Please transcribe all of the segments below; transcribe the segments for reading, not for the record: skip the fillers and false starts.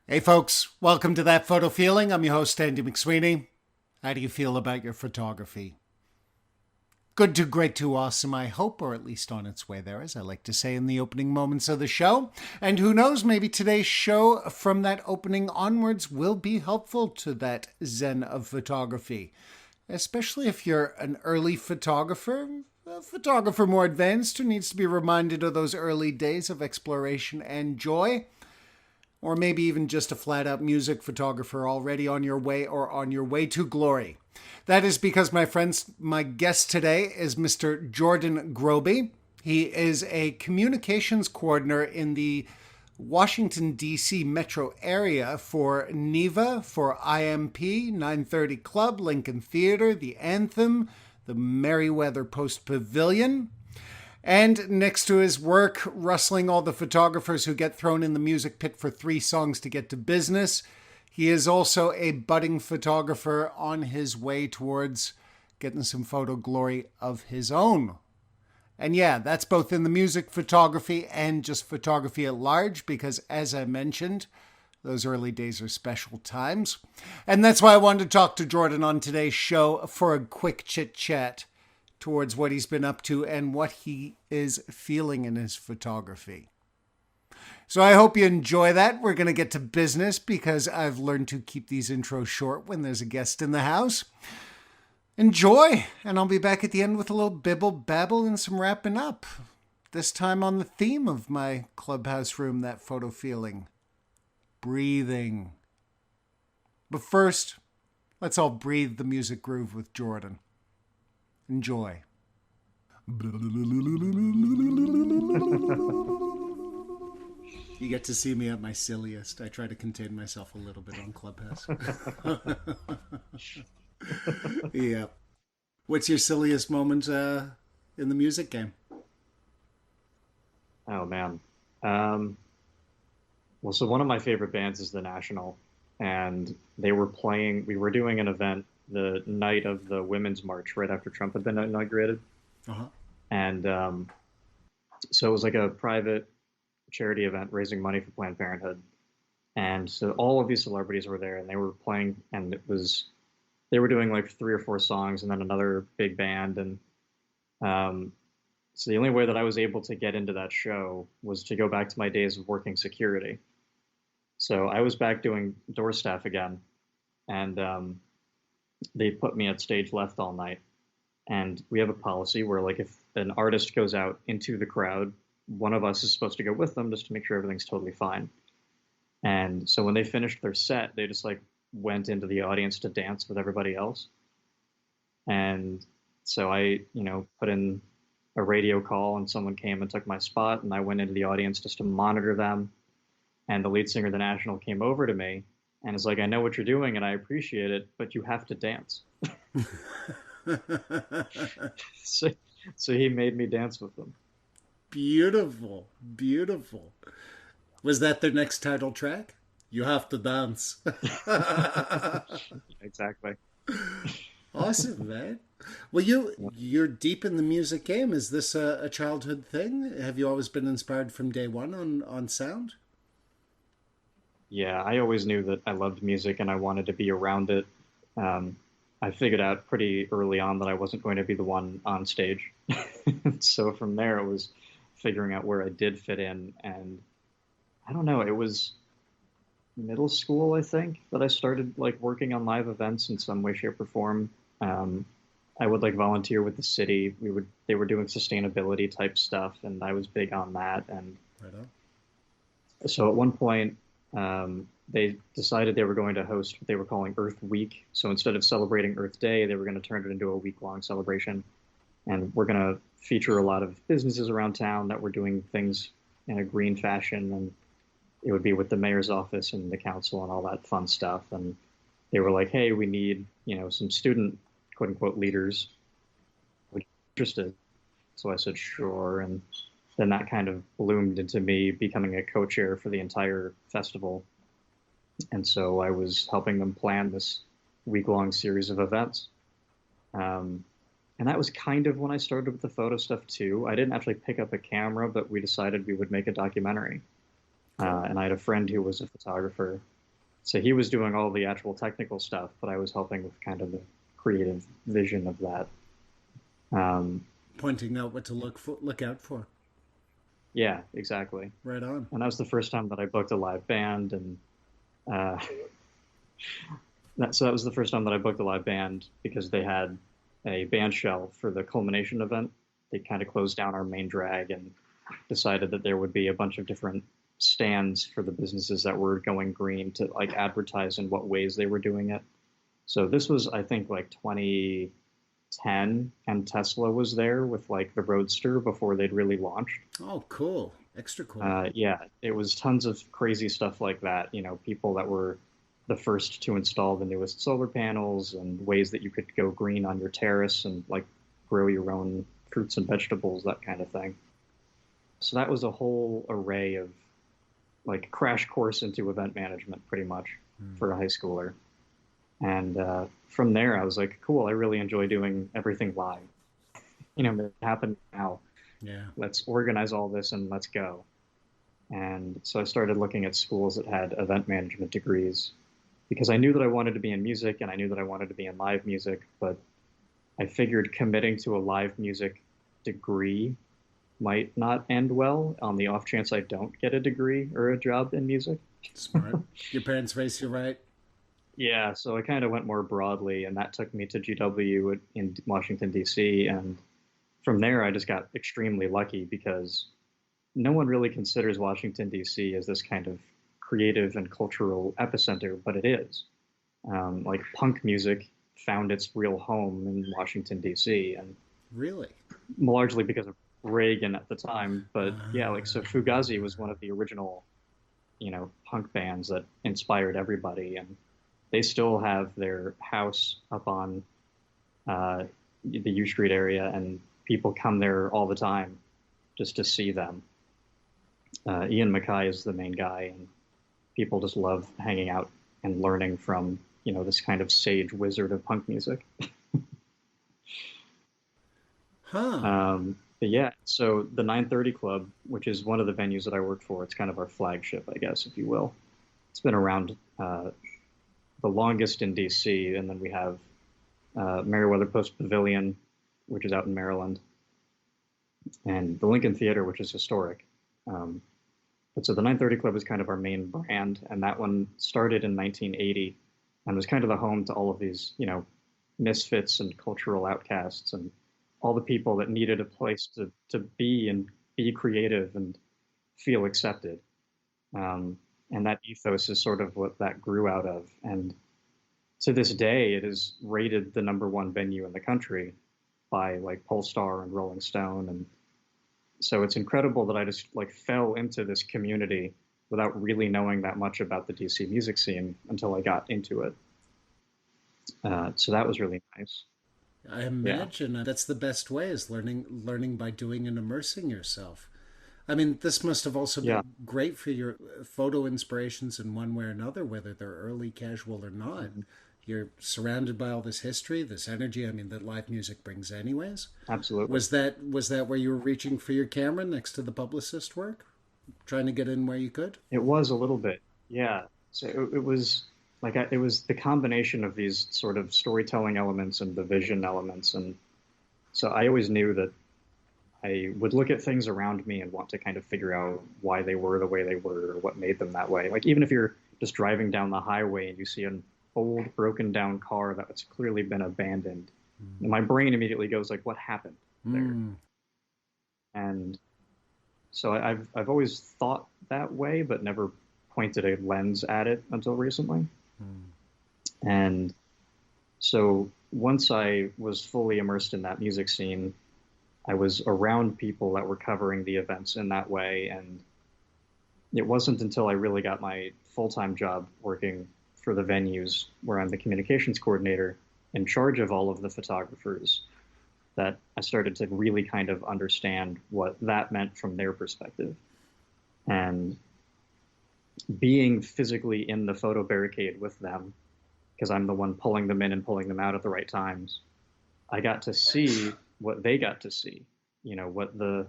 Hey folks, welcome to That Photo Feeling. I'm your host, Andy McSweeney. How do you feel about your photography? Good to great to awesome, I hope, or at least on its way there, as I like to say in the opening moments of the show. And who knows, maybe today's show from that opening onwards will be helpful to that zen of photography. Especially if you're an early photographer, a photographer more advanced who needs to be reminded of those early days of exploration and joy. Or maybe even just a flat out music photographer already on your way or on your way to glory. That is because, my friends, my guest today is Mr. Jordan Grobe. He is a communications coordinator in the Washington, D.C. metro area for NEVA, for IMP, 930 Club, Lincoln Theater, the Anthem, the Merriweather Post Pavilion. And next to his work, rustling all the photographers who get thrown in the music pit for 3 songs to get to business, he is also a budding photographer on his way towards getting some photo glory of his own. And yeah, that's both in the music photography and just photography at large, because as I mentioned, those early days are special times. And that's why I wanted to talk to Jordan on today's show for a quick chit chat towards what he's been up to and what he is feeling in his photography. So I hope you enjoy that. We're going to get to business because I've learned to keep these intros short when there's a guest in the house. Enjoy, and I'll be back at the end with a little bibble babble and some wrapping up. This time on the theme of my clubhouse room, That Photo Feeling. Breathing. But first, let's all breathe the music groove with Jordan. Enjoy. You get to see me at my silliest. I try to contain myself a little bit on Clubhouse. Yeah. What's your silliest moment in the music game? Oh man. Well, so one of my favorite bands is The National, and we were doing an event the night of the Women's March right after Trump had been inaugurated. Uh-huh. And so it was like a private charity event raising money for Planned Parenthood. And so all of these celebrities were there and they were playing, and they were doing like 3 or 4 songs and then another big band. And so the only way that I was able to get into that show was to go back to my days of working security. So I was back doing door staff again, and they put me at stage left all night. And we have a policy where, like, if an artist goes out into the crowd, one of us is supposed to go with them just to make sure everything's totally fine. And so when they finished their set, they just like went into the audience to dance with everybody else. And so I, put in a radio call and someone came and took my spot, and I went into the audience just to monitor them. And the lead singer of the National came over to me and is like, I know what you're doing and I appreciate it, but you have to dance. so, so he made me dance with them. Beautiful. Beautiful. Was that their next title track? You have to dance. Exactly. Awesome, man. Well, you're deep in the music game. Is this a childhood thing? Have you always been inspired from day one on sound? Yeah, I always knew that I loved music and I wanted to be around it. Um, I figured out pretty early on that I wasn't going to be the one on stage. So from there, it was figuring out where I did fit in. And I don't know, it was middle school, I think, that I started like working on live events in some way, shape, or form. Um, I would like volunteer with the city. They were doing sustainability type stuff, and I was big on that. And Right on. so at one point, they decided they were going to host what they were calling Earth Week. So instead of celebrating Earth Day, they were going to turn it into a week-long celebration. And we're going to feature a lot of businesses around town that were doing things in a green fashion. And it would be with the mayor's office and the council and all that fun stuff. And they were like, hey, we need, some student, quote unquote, leaders. Would you be interested? So I said, sure. And then that kind of bloomed into me becoming a co-chair for the entire festival. And so I was helping them plan this week-long series of events. And that was kind of when I started with the photo stuff too. I didn't actually pick up a camera, but we decided we would make a documentary. Cool. And I had a friend who was a photographer, So he was doing all the actual technical stuff, but I was helping with kind of the creative vision of that. Um, Pointing out what to look out for. yeah, exactly. Right on. And that was the first time that I booked a live band, and uh, so that was the first time that I booked a live band because they had a band shell for the culmination event. They kind of closed down our main drag and decided that there would be a bunch of different stands for the businesses that were going green to like advertise in what ways they were doing it. So this was, I think, like 2010, and Tesla was there with like the Roadster before they'd really launched. Oh, cool. Extra cool. Yeah, it was tons of crazy stuff like that. People that were the first to install the newest solar panels and ways that you could go green on your terrace and like grow your own fruits and vegetables, that kind of thing. So that was a whole array of like crash course into event management, pretty much, for a high schooler. And from there, I was like, cool, I really enjoy doing everything live. It happened now. Yeah. Let's organize all this and let's go. And so I started looking at schools that had event management degrees because I knew that I wanted to be in music and I knew that I wanted to be in live music, but I figured committing to a live music degree might not end well on the off chance I don't get a degree or a job in music. Smart. Your parents raised you right. Yeah, so I kind of went more broadly, and that took me to GW in Washington, D.C. And from there, I just got extremely lucky because no one really considers Washington, D.C. as this kind of creative and cultural epicenter, but it is. Like punk music found its real home in Washington, D.C., and Really? largely because of Reagan at the time. But yeah, like so Fugazi was one of the original, punk bands that inspired everybody, and they still have their house up on the U Street area, and people come there all the time just to see them. Ian Mackay is the main guy, and people just love hanging out and learning from this kind of sage wizard of punk music. Huh. But yeah, so the 930 Club, which is one of the venues that I work for, it's kind of our flagship, I guess, if you will. It's been around the longest in DC, and then we have Meriwether Post Pavilion, which is out in Maryland, and the Lincoln Theater, which is historic. But so the 930 Club is kind of our main brand, and that one started in 1980 and was kind of the home to all of these, misfits and cultural outcasts and all the people that needed a place to be and be creative and feel accepted. And that ethos is sort of what that grew out of. And to this day, it is rated the #1 venue in the country by like Polestar and Rolling Stone. And so it's incredible that I just like fell into this community without really knowing that much about the DC music scene until I got into it. So that was really nice. I Yeah. imagine that's the best way is learning by doing and immersing yourself. I mean, this must have also Yeah. been great for your photo inspirations in one way or another, whether they're early, casual, or not. Mhm. You're surrounded by all this history, this energy. I mean, that live music brings, anyways. Absolutely. Was that where you were reaching for your camera next to the publicist work, trying to get in where you could? It was a little bit. Yeah. So it was like it was the combination of these sort of storytelling elements and the vision elements. And so I always knew that I would look at things around me and want to kind of figure out why they were the way they were or what made them that way. Like even if you're just driving down the highway and you see an old broken down car that's clearly been abandoned, and my brain immediately goes like, what happened there? Mm. And so I've always thought that way, but never pointed a lens at it until recently. Mm. And so once I was fully immersed in that music scene, I was around people that were covering the events in that way. And it wasn't until I really got my full-time job working for the venues where I'm the communications coordinator in charge of all of the photographers that I started to really kind of understand what that meant from their perspective. And being physically in the photo barricade with them, because I'm the one pulling them in and pulling them out at the right times, I got to see what they got to see, what the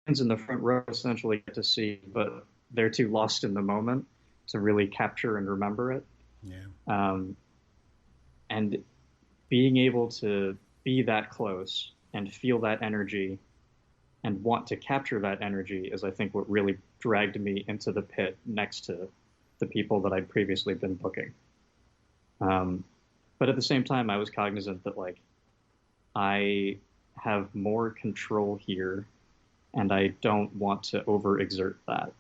fans in the front row essentially get to see, but they're too lost in the moment to really capture and remember it. Yeah. Um, and being able to be that close and feel that energy and want to capture that energy is, I think, what really dragged me into the pit next to the people that I'd previously been booking. Um, but at the same time, I was cognizant that like I have more control here, and I don't want to overexert that.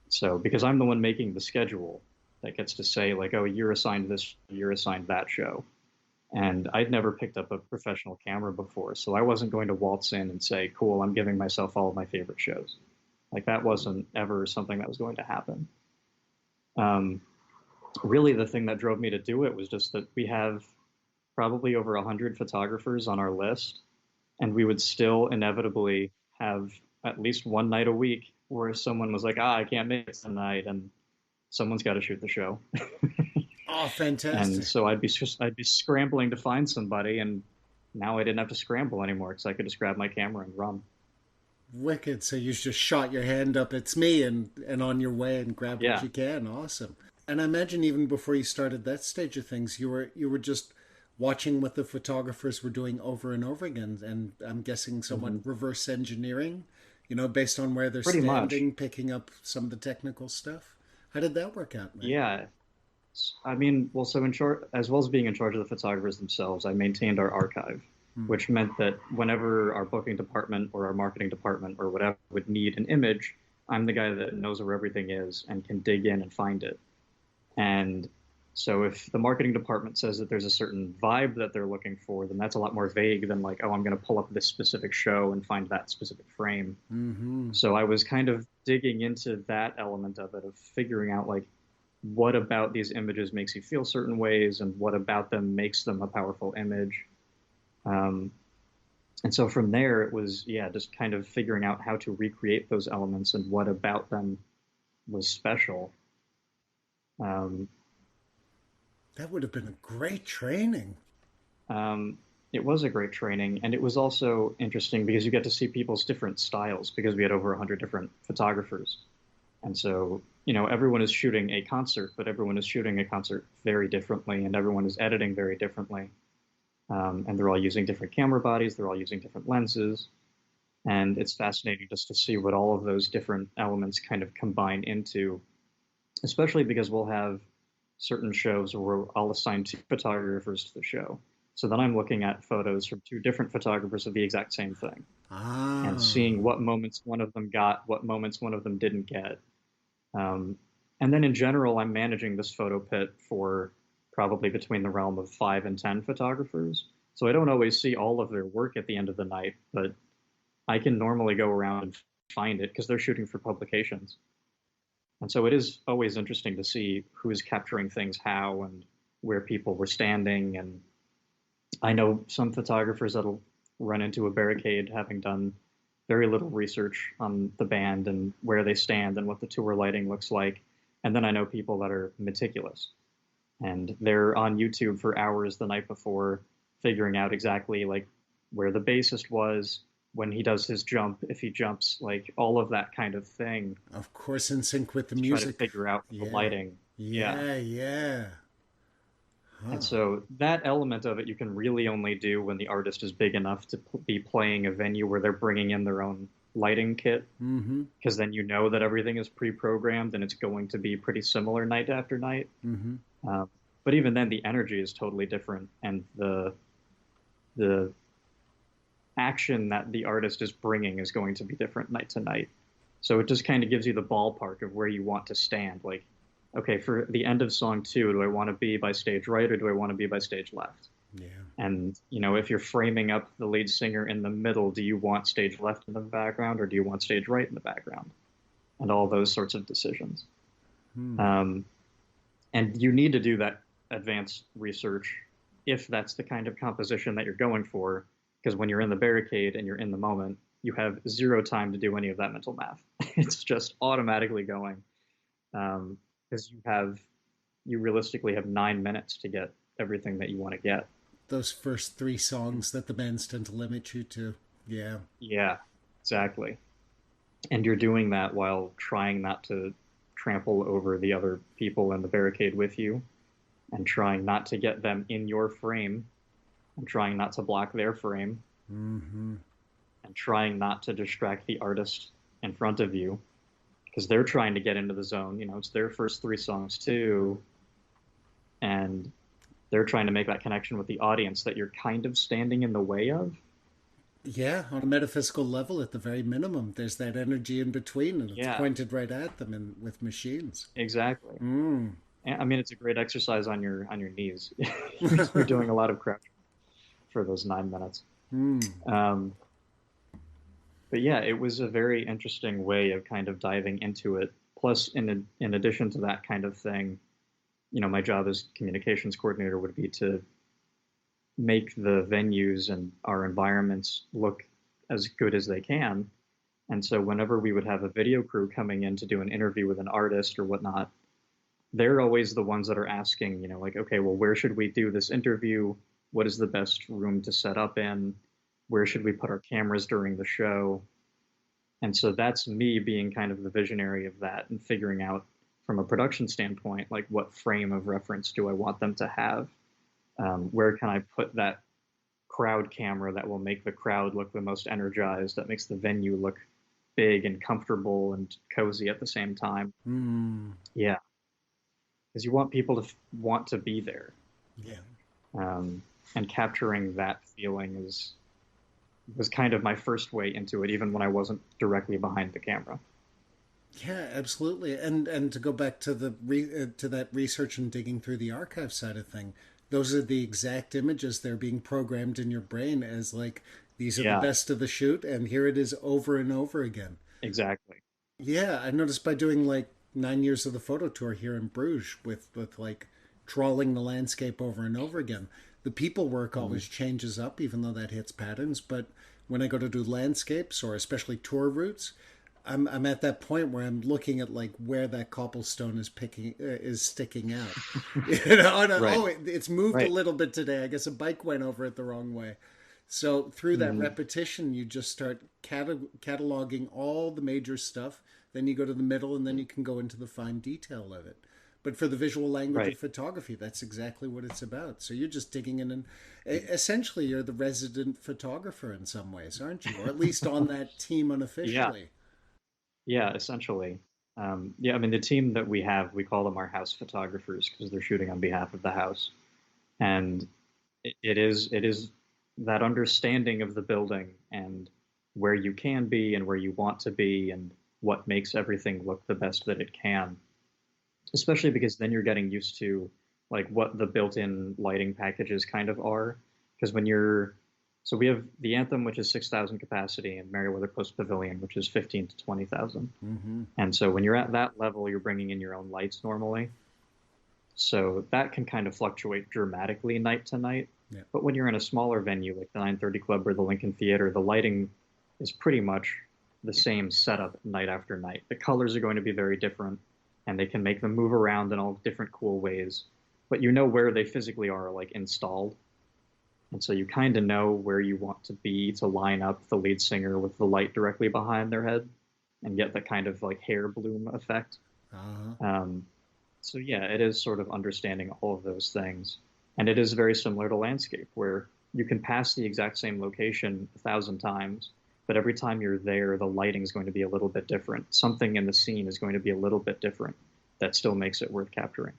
So because I'm the one making the schedule that gets to say like, oh, you're assigned this, you're assigned that show. And I'd never picked up a professional camera before, so I wasn't going to waltz in and say, cool, I'm giving myself all of my favorite shows. Like that wasn't ever something that was going to happen. Um, Really, the thing that drove me to do it was just that we have probably over 100 photographers on our list, and we would still inevitably have at least one night a week where someone was like, I can't make it tonight, and someone's got to shoot the show. Oh, And fantastic. so I'd be scrambling to find somebody, and now I didn't have to scramble anymore because I could just grab my camera and run. Wicked. So you just shot your hand up, it's me, and on your way and grab what Yeah. you can. Awesome. And I imagine even before you started that stage of things, you were just watching what the photographers were doing over and over again, and I'm guessing somewhat Hmm. reverse engineering, based on where they're Pretty much. standing, picking up some of the technical stuff. How did that work out, man? Yeah. I mean, well, so in short, as well as being in charge of the photographers themselves, I maintained our archive, Hmm. which meant that whenever our booking department or our marketing department or whatever would need an image, I'm the guy that knows where everything is and can dig in and find it. And so if the marketing department says that there's a certain vibe that they're looking for, then that's a lot more vague than like, oh, I'm going to pull up this specific show and find that specific frame. Mm-hmm. So I was kind of digging into that element of it, of figuring out like what about these images makes you feel certain ways and what about them makes them a powerful image. Um, and so from there, it was, yeah, just kind of figuring out how to recreate those elements and what about them was special. Um, That would have been a great training. um, it was a great training, and it was also interesting because you get to see people's different styles because we had over 100 different photographers. And so, everyone is shooting a concert, but everyone is shooting a concert very differently, and everyone is editing very differently. And they're all using different camera bodies, they're all using different lenses. And it's fascinating just to see what all of those different elements kind of combine into, especially because we'll have certain shows where I'll assign two photographers to the show. So then I'm looking at photos from two different photographers of the exact same thing and Ah. seeing what moments one of them got, what moments one of them didn't get. Um, and then in general, I'm managing this photo pit for probably between the realm of 5 and 10 photographers. So I don't always see all of their work at the end of the night, but I can normally go around and find it because they're shooting for publications. And so it is always interesting to see who is capturing things how and where people were standing. And I know some photographers that'll run into a barricade having done very little research on the band and where they stand and what the tour lighting looks like. And then I know people that are meticulous and they're on YouTube for hours the night before figuring out exactly like where the bassist was when he does his jump, if he jumps, like all of that kind of thing Of course, in sync with the to try to music. figure out the Yeah. lighting. Yeah. Yeah, yeah. And Huh. so that element of it you can really only do when the artist is big enough to be playing a venue where they're bringing in their own lighting kit, Mm-hmm. because then you know that everything is pre-programmed and it's going to be pretty similar night after night. Mm-hmm. Um, but even then, the energy is totally different, and the action that the artist is bringing is going to be different night to night. So it just kind of gives you the ballpark of where you want to stand. Like, okay, for the end of song two, do I want to be by stage right or do I want to be by stage left? Yeah. And, if you're framing up the lead singer in the middle, do you want stage left in the background or do you want stage right in the background? And all those sorts of decisions. Hmm. Um, and you need to do that advanced research if that's the kind of composition that you're going for, because when you're in the barricade and you're in the moment, you have zero time to do any of that mental math. It's just automatically going, because you realistically have 9 minutes to get everything that you want to get. Those first three songs that the bands tend to limit you to. Yeah. Yeah, exactly. And you're doing that while trying not to trample over the other people in the barricade with you, and trying not to get them in your frame, and trying not to block their frame, Mm-hmm. and trying not to distract the artist in front of you because they're trying to get into the zone. You know, it's their first three songs too, and they're trying to make that connection with the audience that you're kind of standing in the way of. Yeah, on a metaphysical level, at the very minimum, there's that energy in between, and it's Yeah, pointed right at them and with machines. exactly. Mm. I mean, it's a great exercise on your knees. You're doing a lot of crouching for those 9 minutes. Mm. Um, but yeah, it was a very interesting way of kind of diving into it. Plus, in addition to that kind of thing, you know, my job as communications coordinator would be to make the venues and our environments look as good as they can. And so whenever we would have a video crew coming in to do an interview with an artist or whatnot, they're always the ones that are asking, you know, like, okay, well, where should we do this interview? What is the best room to set up in? Where should we put our cameras during the show? And so that's me being kind of the visionary of that and figuring out from a production standpoint, like what frame of reference do I want them to have? Where can I put that crowd camera that will make the crowd look the most energized, that makes the venue look big and comfortable and cozy at the same time? Mm. Yeah, because you want people to want to be there. Yeah. Um, and capturing that feeling is was kind of my first way into it, even when I wasn't directly behind the camera. Yeah, absolutely. And to go back to to that research and digging through the archive side of thing, those are the exact images they're being programmed in your brain as like these are the Yeah, best of the shoot, and here it is over and over again. exactly. Yeah, I noticed by doing like 9 years of the photo tour here in Bruges with like trawling the landscape over and over again. The people work Mhm. always changes up, even though that hits patterns. But when I go to do landscapes or especially tour routes, I'm at that point where I'm looking at like where that cobblestone is sticking out. You know, and Right, it's moved a right. little bit today. I guess a bike went over it the wrong way. So through that Hmm. repetition, you just start cataloging all the major stuff. Then you go to the middle, and then you can go into the fine detail of it. But for the visual language of Right. photography, that's exactly what it's about. So you're just digging in, and essentially, you're the resident photographer in some ways, aren't you? Or at least on that team Yeah, unofficially. yeah, essentially. Yeah, I mean, the team that we have, we call them our house photographers because they're shooting on behalf of the house. And it is that understanding of the building and where you can be and where you want to be and what makes everything look the best that it can, especially because then you're getting used to like what the built-in lighting packages kind of are. Because when you're so we have the Anthem, which is 6,000 capacity, and Merriweather Post Pavilion, which is 15 to 20,000. Mm-hmm. And so when you're at that level, you're bringing in your own lights normally. So that can kind of fluctuate dramatically night to night. Yeah. But when you're in a smaller venue like the 930 Club or the Lincoln Theater, the lighting is pretty much the same setup night after night. The colors are going to be very different, and they can make them move around in all different cool ways. But you know where they physically are like installed. And so you kind of know where you want to be to line up the lead singer with the light directly behind their head and get that kind of like hair bloom effect. Uh-huh. Um, so yeah, it is sort of understanding all of those things. And it is very similar to landscape where you can pass the exact same location 1,000 times, but every time you're there, the lighting is going to be a little bit different. Something in the scene is going to be a little bit different that still makes it worth capturing.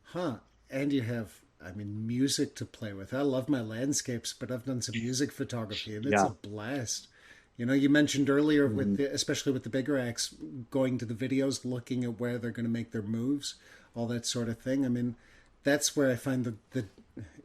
Huh. And you have, I mean, music to play with. I love my landscapes, but I've done some music photography, and it's a Yeah. blast. You know, you mentioned earlier Hmm. especially with the bigger acts, going to the videos, looking at where they're going to make their moves, all that sort of thing. I mean, that's where I find the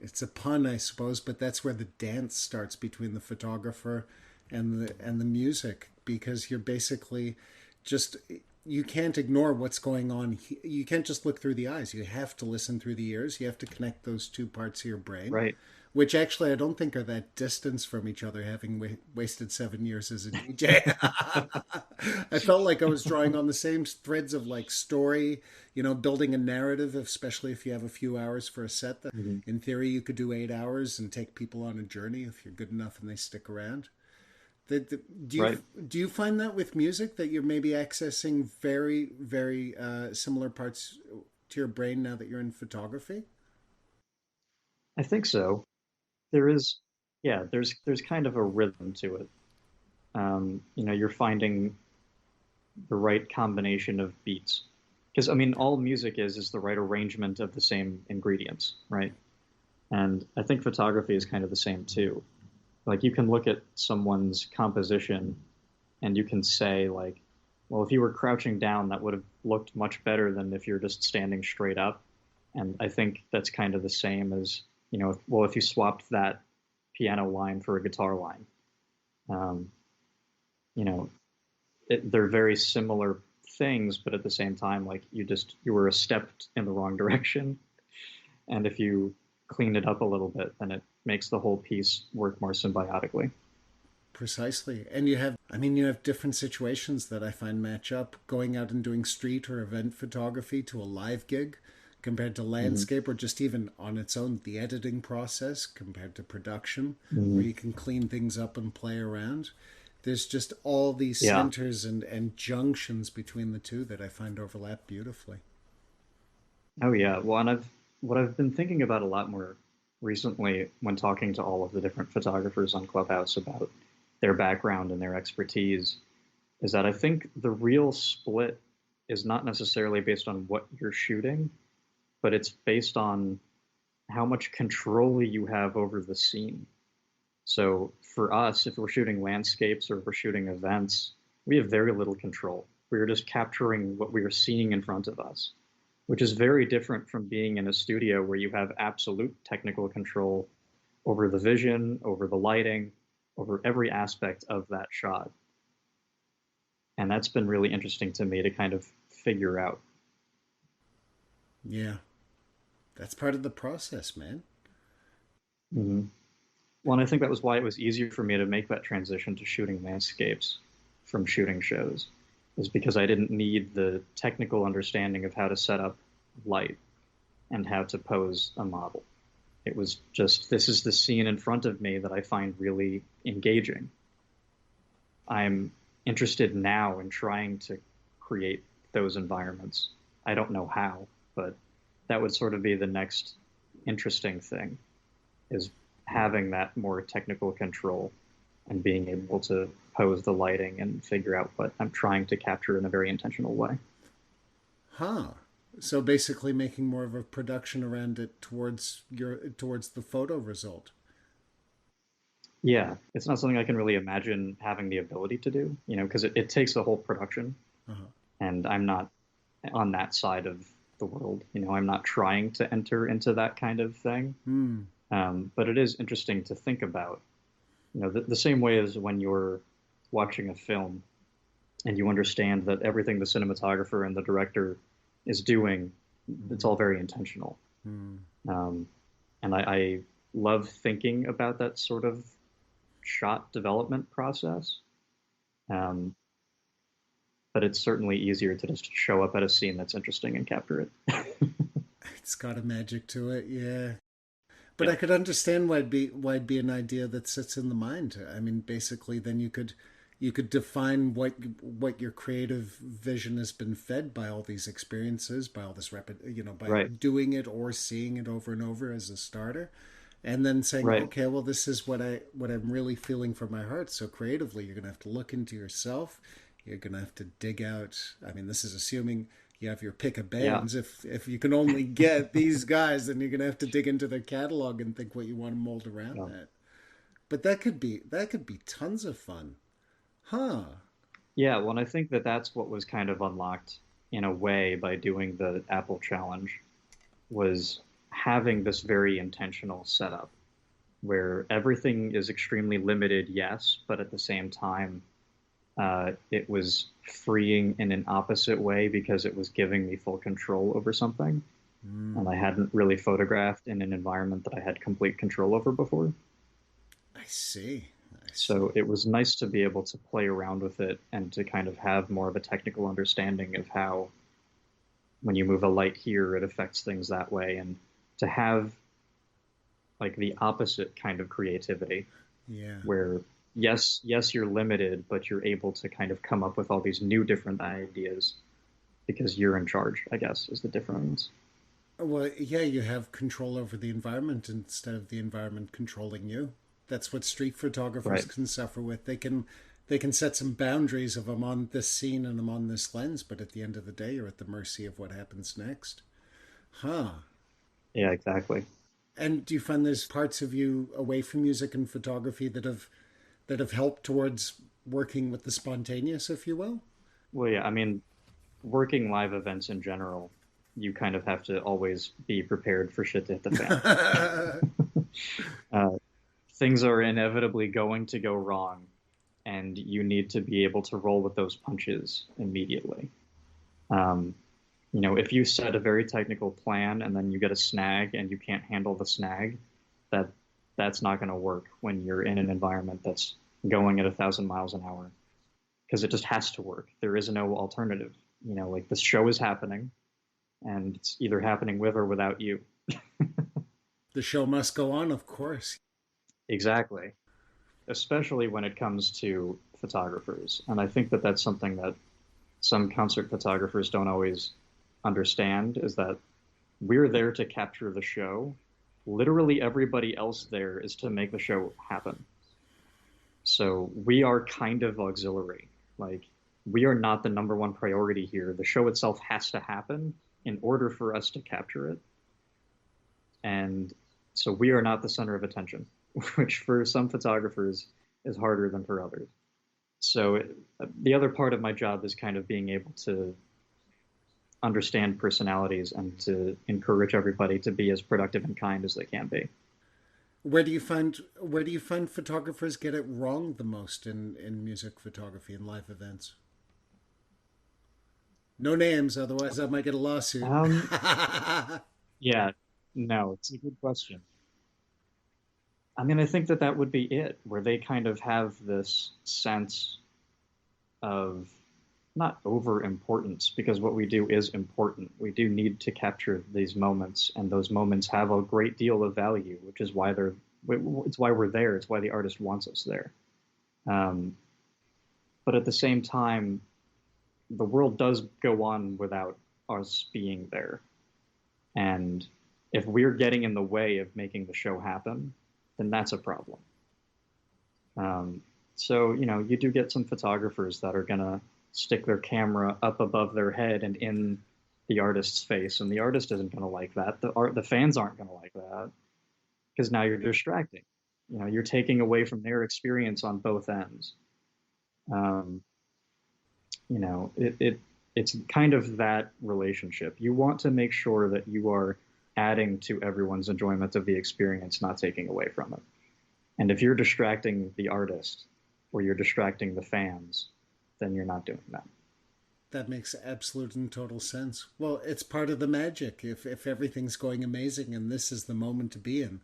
it's a pun, I suppose, but that's where the dance starts between the photographer and the music, because you're basically just you can't ignore what's going on. You can't just look through the eyes. You have to listen through the ears. You have to connect those two parts of your brain, Right. which actually I don't think are that distance from each other, having wasted 7 years as a DJ. I felt like I was drawing on the same threads of like story, you know, building a narrative, especially if you have a few hours for a set. That Hmm. in theory you could do 8 hours and take people on a journey if you're good enough and they stick around. Do you right? do you find that with music that you're maybe accessing very very similar parts to your brain now that you're in photography? I think so. There is, yeah, there's kind of a rhythm to it. You're finding the right combination of beats. Because I mean, all music is the right arrangement of the same ingredients, right? And I think photography is kind of the same too. Like you can look at someone's composition and you can say like, well, if you were crouching down, that would have looked much better than if you're just standing straight up. And I think that's kind of the same as, well, if you swapped that piano line for a guitar line, um, you know, they're very similar things, but at the same time, like you were a step in the wrong direction. And if you clean it up a little bit, then it makes the whole piece work more symbiotically. Precisely. And you have, I mean, you have different situations that I find match up going out and doing street or event photography to a live gig compared to Hmm. landscape, or just even on its own, the editing process compared to production, where Hmm. you can clean things up and play around. There's just all these Yeah. centers and junctions between the two that I find overlap beautifully. Oh, yeah. Well, and what I've been thinking about a lot more recently when talking to all of the different photographers on Clubhouse about their background and their expertise is that I think the real split is not necessarily based on what you're shooting, but it's based on how much control you have over the scene. So for us, if we're shooting landscapes or if we're shooting events, we have very little control. We are just capturing what we are seeing in front of us, which is very different from being in a studio where you have absolute technical control over the vision, over the lighting, over every aspect of that shot. And that's been really interesting to me to kind of figure out. Yeah, that's part of the process, man. Mm-hmm. Well, and I think that was why it was easier for me to make that transition to shooting landscapes from shooting shows, is because I didn't need the technical understanding of how to set up light and how to pose a model. It was just, this is the scene in front of me that I find really engaging. I'm interested now in trying to create those environments. I don't know how, but that would sort of be the next interesting thing, is having that more technical control and being able to pose the lighting and figure out what I'm trying to capture in a very intentional way. Huh. So basically making more of a production around it towards the photo result. Yeah, it's not something I can really imagine having the ability to do, because it takes a whole production, Uh-huh. and I'm not on that side of the world. I'm not trying to enter into that kind of thing. Hmm. But it is interesting to think about, the same way as when you're watching a film and you understand that everything the cinematographer and the director is doing, it's all very intentional. Hmm. Um, and I love thinking about that sort of shot development process. Um, but it's certainly easier to just show up at a scene that's interesting and capture it. It's got a magic to it, yeah. But Yeah. I could understand why it'd be an idea that sits in the mind. I mean, basically, then you could define what your creative vision has been fed by all these experiences, by all this by Right. doing it or seeing it over and over as a starter, and then saying, Right. okay, well, this is what I'm really feeling from my heart. So creatively, you're gonna have to look into yourself. You're gonna have to dig out. I mean, this is assuming you have your pick of Yeah. bands. If you can only get these guys, then you're gonna have to dig into their catalog and think what you want to mold around Yeah. that. But that could be tons of fun, huh? Yeah. Well, and I think that that's what was kind of unlocked in a way by doing the Apple challenge, was having this very intentional setup where everything is extremely limited, yes, but at the same time, it was freeing in an opposite way because it was giving me full control over something. And I Mm, hadn't really photographed in an environment that I had complete control over before. I see. I So see. it was nice to be able to play around with it and to kind of have more of a technical understanding of how, when you move a light here, it affects things that way. And to have like the opposite kind of creativity Yeah. where yes, you're limited, but you're able to kind of come up with all these new different ideas because you're in charge, I guess, is the difference. Well, yeah, you have control over the environment instead of the environment controlling you. That's what street photographers Right. can suffer with. They can set some boundaries of I'm on this scene and I'm on this lens, but at the end of the day, you're at the mercy of what happens next. Huh. Yeah, exactly. And do you find there's parts of you away from music and photography that have helped towards working with the spontaneous, if you will? Well, yeah, I mean, working live events in general, you kind of have to always be prepared for shit to hit the fan. Uh, Things are inevitably going to go wrong, and you need to be able to roll with those punches immediately. Um, if you set a very technical plan and then you get a snag and you can't handle the snag, that that's not going to work when you're in an environment that's going at 1,000 miles an hour because it just has to work. There is no alternative. Like the show is happening, and it's either happening with or without you. The show must go on, of course. Exactly. Especially when it comes to photographers. And I think that that's something that some concert photographers don't always understand is that we're there to capture the show. Literally everybody else there is to make the show happen. So we are kind of auxiliary. Like we are not the number one priority here. The show itself has to happen in order for us to capture it. And so we are not the center of attention, which for some photographers is harder than for others. So the other part of my job is kind of being able to understand personalities and to encourage everybody to be as productive and kind as they can be. Where do you find photographers get it wrong the most in music photography and live events? No names, otherwise I might get a lawsuit. Um, yeah, no, it's a good question. I mean, I think that that would be it, where they kind of have this sense of not over importance, because what we do is important. We do need to capture these moments, and those moments have a great deal of value, which is why it's why we're there. It's why the artist wants us there. Um, but at the same time, the world does go on without us being there. And if we're getting in the way of making the show happen, then that's a problem. So, you do get some photographers that are going to stick their camera up above their head and in the artist's face, and the artist isn't going to like that. The fans aren't going to like that because now you're distracting. You're taking away from their experience on both ends. Um, it's kind of that relationship. You want to make sure that you are adding to everyone's enjoyment of the experience, not taking away from it. And if you're distracting the artist or you're distracting the fans, then you're not doing that. That makes absolute and total sense. Well, it's part of the magic. If everything's going amazing and this is the moment to be in,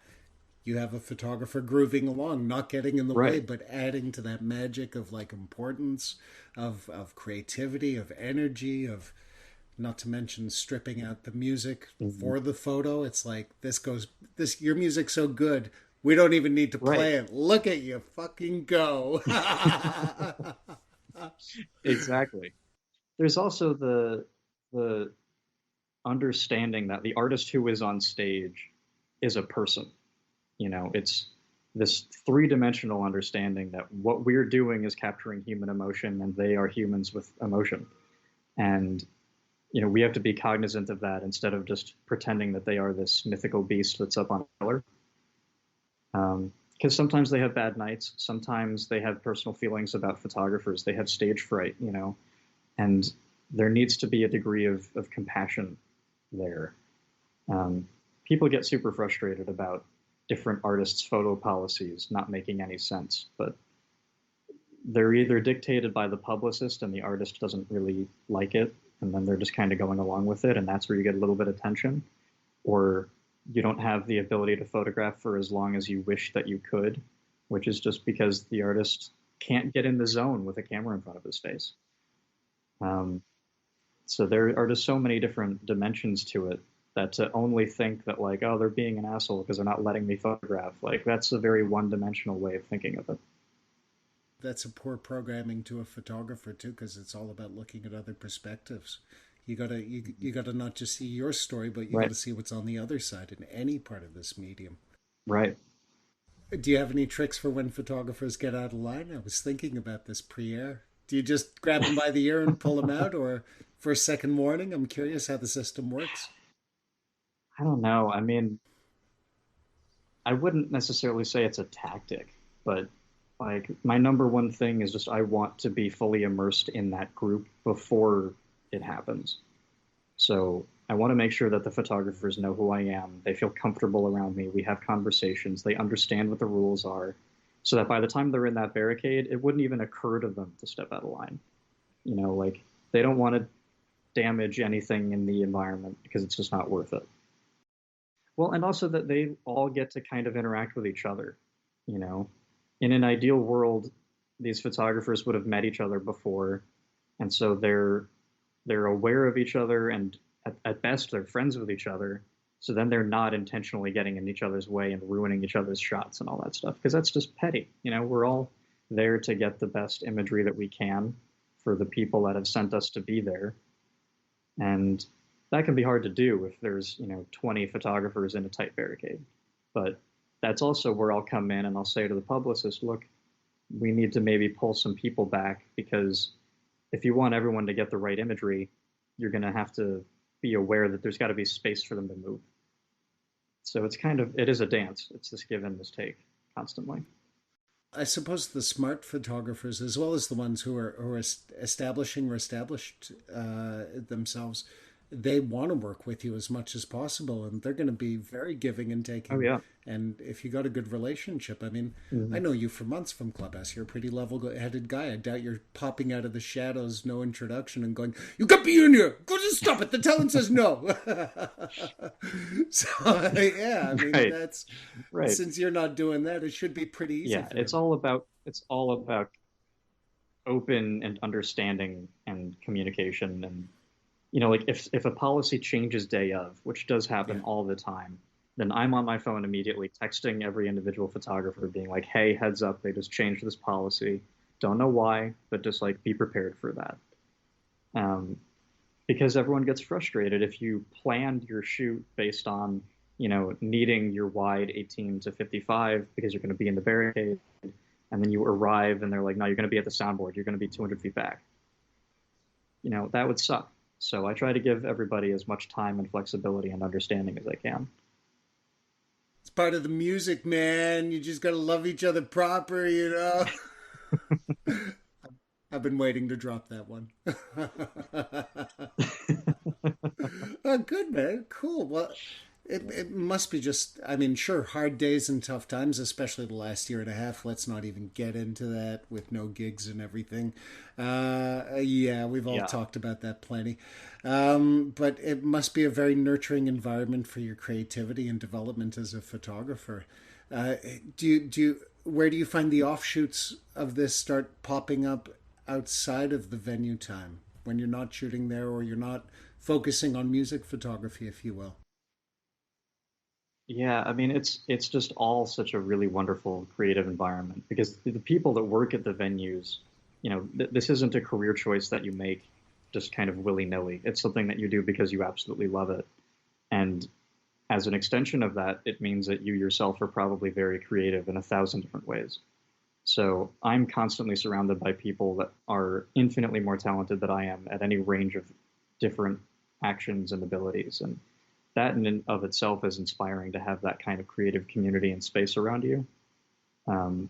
you have a photographer grooving along, not getting in the way, Right. but adding to that magic of like importance, of creativity, of energy, of not to mention stripping out the music Mhm. for the photo. It's like this your music's so good. We don't even need to Right. play it. Look at you fucking go. Exactly. There's also the understanding that the artist who is on stage is a person. It's this three-dimensional understanding that what we're doing is capturing human emotion and they are humans with emotion. And we have to be cognizant of that instead of just pretending that they are this mythical beast that's up on a pillar. Because sometimes they have bad nights. Sometimes they have personal feelings about photographers. They have stage fright, and there needs to be a degree of compassion there. Um, People get super frustrated about different artists' photo policies not making any sense, but they're either dictated by the publicist and the artist doesn't really like it, and then they're just kind of going along with it, and that's where you get a little bit of tension, or you don't have the ability to photograph for as long as you wish that you could, which is just because the artist can't get in the zone with a camera in front of his face. Um, so there are just so many different dimensions to it that to only think that like, oh, they're being an asshole because they're not letting me photograph, like that's a very one-dimensional way of thinking of it. that's a poor programming to a photographer too, because it's all about looking at other perspectives. You gotta not just see your story, but you Right. gotta see what's on the other side in any part of this medium. Right. Do you have any tricks for when photographers get out of line? I was thinking about this pre-air. Do you just grab them by the ear and pull them out, or for a second warning? I'm curious how the system works. I don't know. I mean, I wouldn't necessarily say it's a tactic, but like my number one thing is just I want to be fully immersed in that group before it happens. So I want to make sure that the photographers know who I am. They feel comfortable around me. We have conversations. They understand what the rules are, so that by the time they're in that barricade, it wouldn't even occur to them to step out of line. Like they don't want to damage anything in the environment because it's just not worth it. Well, and also that they all get to kind of interact with each other. You know, in an ideal world, these photographers would have met each other before, and so they're aware of each other, and at best they're friends with each other. So then they're not intentionally getting in each other's way and ruining each other's shots and all that stuff, because that's just petty. We're all there to get the best imagery that we can for the people that have sent us to be there, and that can be hard to do if there's 20 photographers in a tight barricade. But that's also where I'll come in and I'll say to the publicist, look, we need to maybe pull some people back, because if you want everyone to get the right imagery, you're going to have to be aware that there's got to be space for them to move. So it is a dance. It's this give and this take constantly. I suppose the smart photographers, as well as the ones who are establishing or established themselves, they want to work with you as much as possible, and they're going to be very giving and Oh, taking. yeah. And if you got a good relationship, I mean, I Hmm. know you for months from Clubhouse. You're a pretty level-headed guy. I doubt you're popping out of the shadows, no introduction, and going, "You got me in here. Go just stop it. The talent says no." So yeah, I mean, Right. that's Right. since you're not doing that, it should be pretty easy Yeah. for It's them. all about open and understanding and communication. And like if a policy changes day of, which does happen Yeah. all the time, then I'm on my phone immediately texting every individual photographer being like, hey, heads up, they just changed this policy. Don't know why, but just like be prepared for that. Um, because everyone gets frustrated if you planned your shoot based on, needing your wide 18 to 55 because you're going to be in the barricade, and then you arrive and they're like, no, you're going to be at the soundboard. You're going to be 200 feet back. That would suck. So I try to give everybody as much time and flexibility and understanding as I can. It's part of the music, man. You just gotta love each other proper. I've been waiting to drop that one. Oh, good, man. Cool. Well, it must be just, I mean, sure, hard days and tough times, especially the last year and a half. Let's not even get into that with no gigs and everything. Yeah, we've all Yeah. talked about that plenty. But it must be a very nurturing environment for your creativity and development as a photographer. Uh, where do you find the offshoots of this start popping up outside of the venue time when you're not shooting there or you're not focusing on music photography, if you will? Yeah, I mean it's just all such a really wonderful creative environment, because the people that work at the venues, this isn't a career choice that you make just kind of willy-nilly. It's something that you do because you absolutely love it. And as an extension of that, it means that you yourself are probably very creative in a thousand different ways. So I'm constantly surrounded by people that are infinitely more talented than I am at any range of different actions and abilities. And that in and of itself is inspiring, to have that kind of creative community and space around you. Um,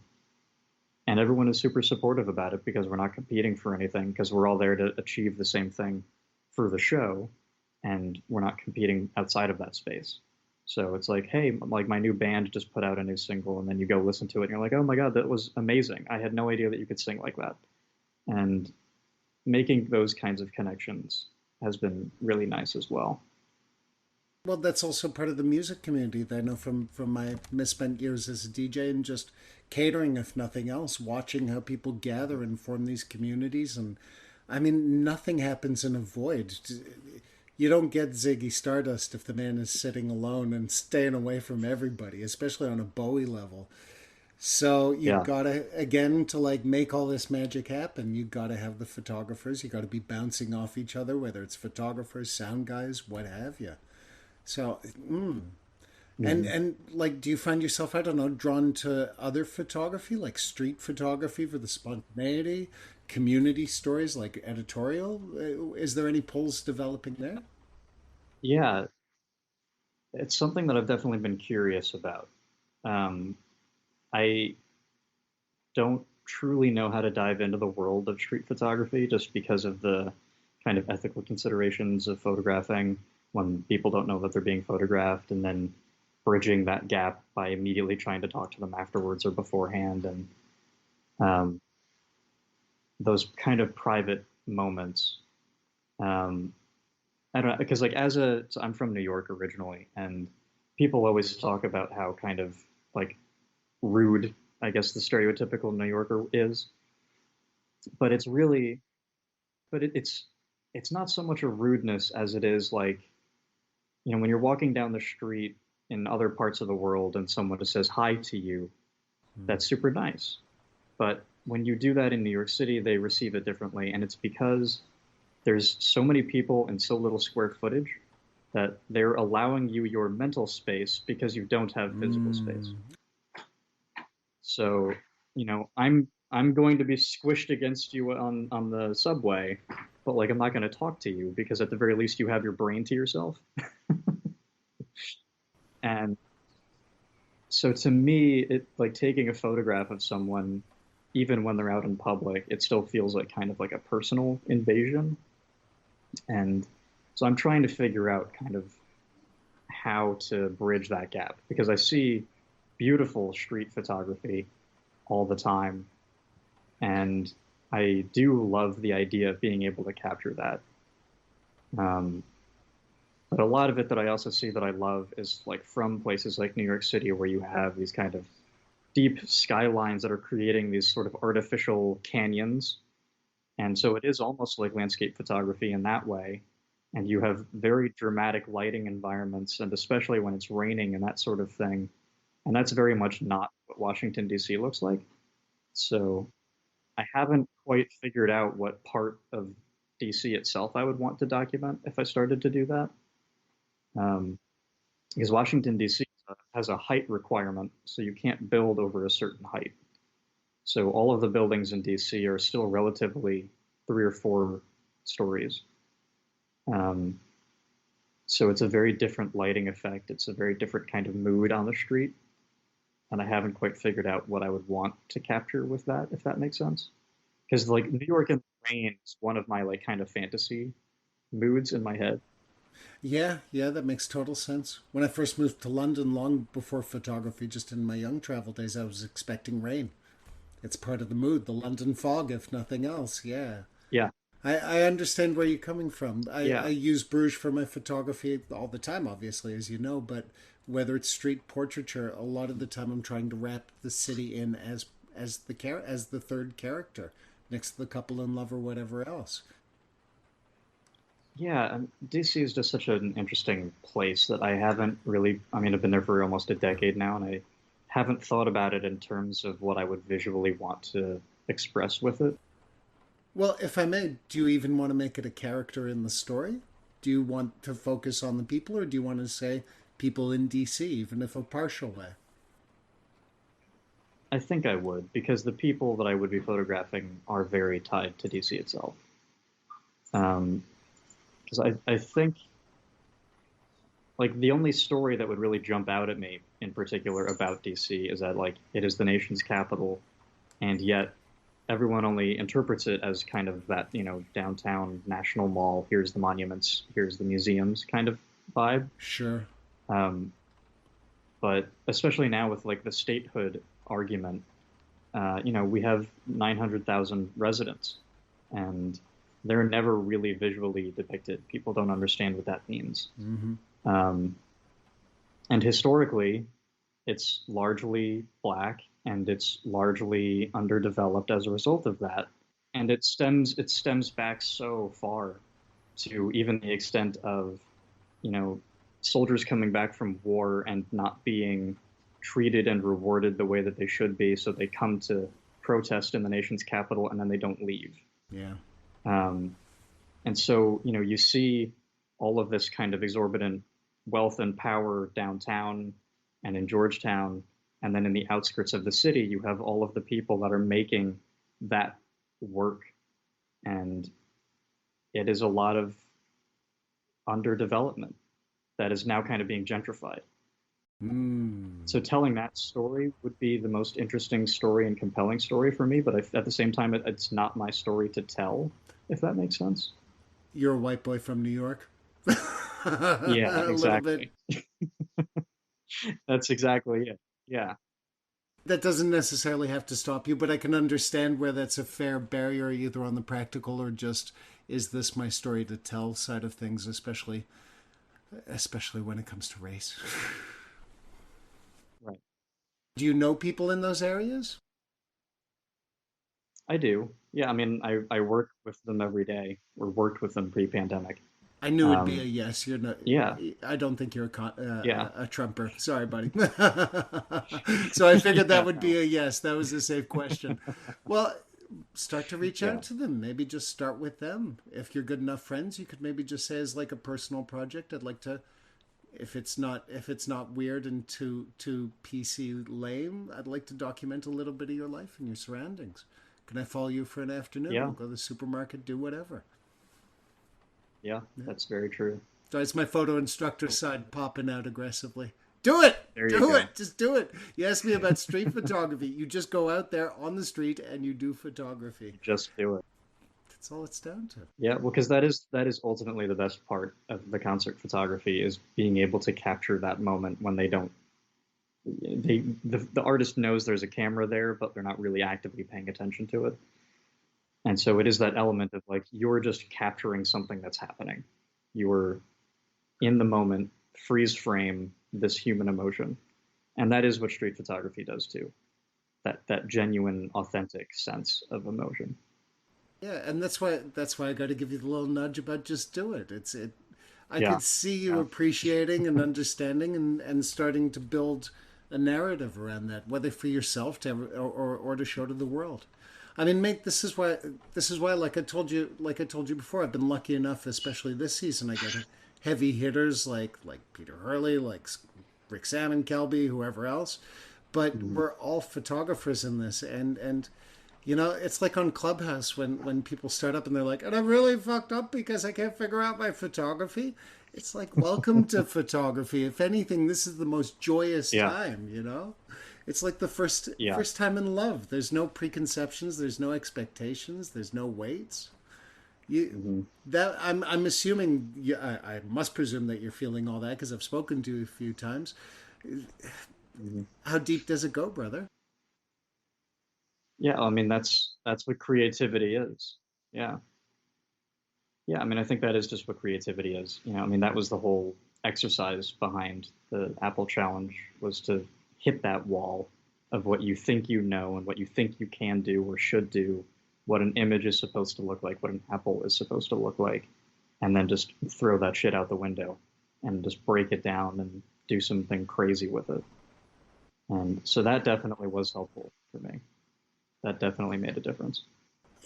and everyone is super supportive about it, because we're not competing for anything, because we're all there to achieve the same thing for the show, and we're not competing outside of that space. So it's like, hey, like my new band just put out a new single, and then you go listen to it and you're like, oh my god, that was amazing. I had no idea that you could sing like that. And making those kinds of connections has been really nice as well. Well, that's also part of the music community that I know from my misspent years as a DJ and just catering, if nothing else, watching how people gather and form these communities. And I mean, nothing happens in a void. You don't get Ziggy Stardust if the man is sitting alone and staying away from everybody, especially on a Bowie level. So you've Yeah. got to, again, to like make all this magic happen, you've got to have the photographers. You got to be bouncing off each other, whether it's photographers, sound guys, what have you. So, Hmm. and like, do you find yourself, I don't know, drawn to other photography, like street photography for the spontaneity, community stories like editorial? Is there any pulls developing there? Yeah, it's something that I've definitely been curious about. Um, I don't truly know how to dive into the world of street photography just because of the kind of ethical considerations of photographing when people don't know that they're being photographed, and then bridging that gap by immediately trying to talk to them afterwards or beforehand. And um, those kind of private moments. Um, I don't know, because like so I'm from New York originally, and people always talk about how kind of like rude, I guess, the stereotypical New Yorker is. But it's really, but it's not so much a rudeness as it is like, when you're walking down the street in other parts of the world and someone just says hi to you, that's super nice. But when you do that in New York City, they receive it differently, and it's because there's so many people and so little square footage that they're allowing you your mental space because you don't have physical space. Mm. So, I'm going to be squished against you on the subway, but like I'm not going to talk to you because at the very least you have your brain to yourself. And so to me, it like taking a photograph of someone, even when they're out in public, it still feels like kind of like a personal invasion. And so I'm trying to figure out kind of how to bridge that gap because I see beautiful street photography all the time. And I do love the idea of being able to capture that. Um, but a lot of it that I also see that I love is like from places like New York City, where you have these kind of deep skylines that are creating these sort of artificial canyons. And so it is almost like landscape photography in that way. And you have very dramatic lighting environments, and especially when it's raining and that sort of thing. And that's very much not what Washington, D.C. looks like. So I haven't quite figured out what part of DC itself I would want to document if I started to do that. Um, because Washington, D.C. has a height requirement, so you can't build over a certain height. So all of the buildings in DC are still relatively 3 or 4 stories. Um, so it's a very different lighting effect. It's a very different kind of mood on the street. And I haven't quite figured out what I would want to capture with that, if that makes sense. Because like New York in the rain is one of my like kind of fantasy moods in my head. Yeah, yeah, that makes total sense. When I first moved to London, long before photography, just in my young travel days, I was expecting rain. It's part of the mood, the London fog, if nothing else. Yeah. Yeah, I understand where you're coming from. I yeah, use Bruges for my photography all the time, obviously, as you know, but whether it's street portraiture, a lot of the time I'm trying to wrap the city in as the third character next to the couple in love or whatever else. yeah. And DC is just such an interesting place that I haven't really. I mean, I've been there for almost a decade now, and I haven't thought about it in terms of what I would visually want to express with it. Well, if I may, do you even want to make it a character in the story? Do you want to focus on the people, or do you want to say people in DC, even if a partial way? I think I would because the people that I would be photographing are very tied to DC itself. Because I think like the only story that would really jump out at me in particular about DC is that like it is the nation's capital, and yet everyone only interprets it as kind of that, downtown national mall. Here's the monuments, here's the museums kind of vibe. Sure. Um, but especially now with like the statehood argument, we have 900,000 residents, and they're never really visually depicted. People don't understand what that means. Mm-hmm. Um, and historically, it's largely black and it's largely underdeveloped as a result of that. And it stems back so far to even the extent of, you know, soldiers coming back from war and not being treated and rewarded the way that they should be. So they come to protest in the nation's capital and then they don't leave. Yeah. Um, and so, you see all of this kind of exorbitant wealth and power downtown and in Georgetown. And then in the outskirts of the city, you have all of the people that are making that work. And it is a lot of underdevelopment that is now kind of being gentrified. So telling that story would be the most interesting story and compelling story for me, but at the same time, it's not my story to tell, if that makes sense. You're a white boy from New York. Yeah, A little bit. exactly. That's exactly it. Yeah. That doesn't necessarily have to stop you, but I can understand where that's a fair barrier, either on the practical or just, is this my story to tell side of things, especially when it comes to race. Right. Do you know people in those areas? I do. Yeah, I mean, I work with them every day, or worked with them pre-pandemic. I knew it'd be a yes. You're not. Yeah, I don't think you're yeah. a Trumper. Sorry, buddy. So I figured that would be a yes. That was a safe question. Well, start to reach Yeah. out to them. Maybe just start with them. If you're good enough friends, you could maybe just say as like a personal project, I'd like to. If it's not weird and too PC lame, I'd like to document a little bit of your life and your surroundings. Can I follow you for an afternoon? Yeah. We'll go to the supermarket, do whatever. Yeah, that's very true. So it's my photo instructor side popping out aggressively. Do it! There you Do go. it! Just do it. You asked me about street photography. You just go out there on the street and you do photography. Just do it. That's all it's down to. Yeah, well, because that is ultimately the best part of the concert photography is being able to capture that moment when they don't. The artist knows there's a camera there, but they're not really actively paying attention to it. And so it is that element of like you're just capturing something that's happening. You're in the moment, freeze frame this human emotion. And that is what street photography does too. That genuine, authentic sense of emotion. Yeah, and that's why I got to give you the little nudge about just do it. I Yeah. could see you Yeah. appreciating and understanding and starting to build a narrative around that, whether for yourself or to show to the world. I mean, mate, this is why like I told you before, I've been lucky enough, especially this season, I get heavy hitters like Peter Hurley, like Rick Salmon, Kelby, whoever else, but Mhm. we're all photographers in this, and it's like on Clubhouse when people start up and they're like, and I'm really fucked up because I can't figure out my photography. It's like, welcome to photography. If anything, this is the most joyous Yeah. time. It's like the first Yeah. first time in love. There's no preconceptions, there's no expectations, there's no weights. You Hmm. that I'm assuming I must presume that you're feeling all that because I've spoken to you a few times. Hmm. How deep does it go, brother? Yeah, I mean that's what creativity is. Yeah. Yeah, I mean I think that is just what creativity is. I mean that was the whole exercise behind the Apple challenge was to hit that wall of what you think you know and what you think you can do or should do, what an image is supposed to look like, what an apple is supposed to look like, and then just throw that shit out the window and just break it down and do something crazy with it. And so that definitely was helpful for me. That definitely made a difference.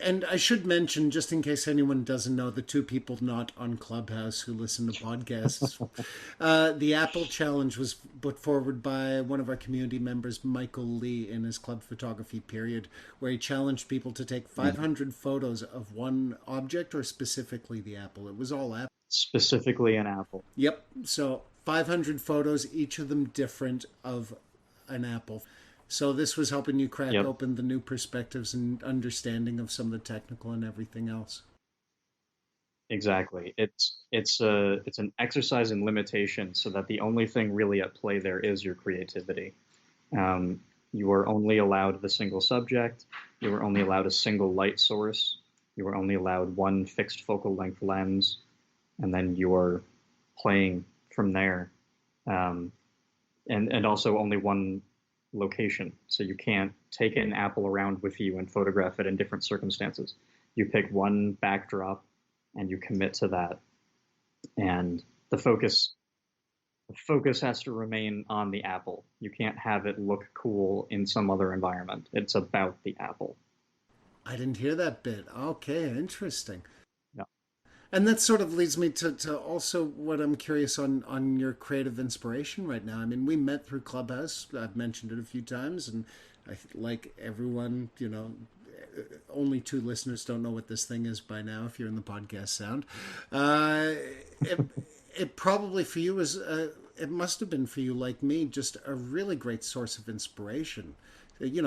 And I should mention, just in case anyone doesn't know, the two people not on Clubhouse who listen to podcasts, the Apple Challenge was put forward by one of our community members, Michael Lee, in his club photography period, where he challenged people to take 500 photos of one object or specifically the apple. It was all apple. Specifically an apple. Yep. So 500 photos, each of them different of an apple. So this was helping you crack Yep. open the new perspectives and understanding of some of the technical and everything else. Exactly. It's an exercise in limitation, so that the only thing really at play there is your creativity. You are only allowed the single subject. You are only allowed a single light source. You are only allowed one fixed focal length lens, and then you are playing from there. Um, and also only one location. So you can't take an apple around with you and photograph it in different circumstances. You pick one backdrop and you commit to that. And the focus, the focus has to remain on the apple. You can't have it look cool in some other environment. It's about the apple. I didn't hear that bit. Okay, interesting. Yeah. And that sort of leads me to also what I'm curious on your creative inspiration right now. I mean, we met through Clubhouse. I've mentioned it a few times, and like everyone, only two listeners don't know what this thing is by now. If you're in the podcast sound, uh, it, it probably for you was it must have been for you like me just a really great source of inspiration.